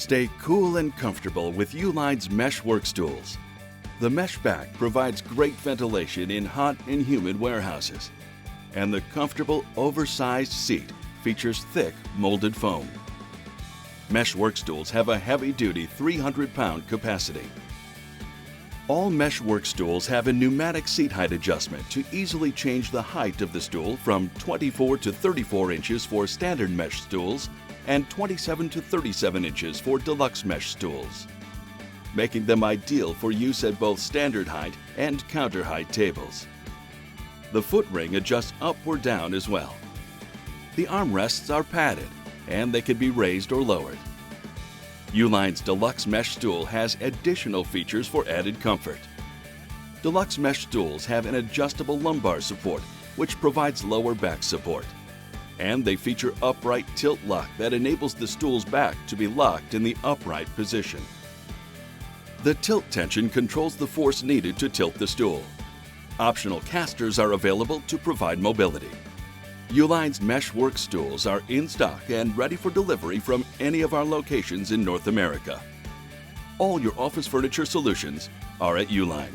Stay cool and comfortable with Uline's Mesh Work Stools. The mesh back provides great ventilation in hot and humid warehouses, and the comfortable, oversized seat features thick, molded foam. Mesh Work Stools have a heavy-duty 300-pound capacity. All Mesh Work Stools have a pneumatic seat height adjustment to easily change the height of the stool from 24 to 34 inches for standard mesh stools and 27 to 37 inches for deluxe mesh stools, making them ideal for use at both standard height and counter height tables. The foot ring adjusts up or down as well. The armrests are padded and they can be raised or lowered. Uline's Deluxe Mesh Stool has additional features for added comfort. Deluxe Mesh Stools have an adjustable lumbar support which provides lower back support. And they feature upright tilt lock that enables the stool's back to be locked in the upright position. The tilt tension controls the force needed to tilt the stool. Optional casters are available to provide mobility. Uline's Mesh Work Stools are in stock and ready for delivery from any of our locations in North America. All your office furniture solutions are at Uline.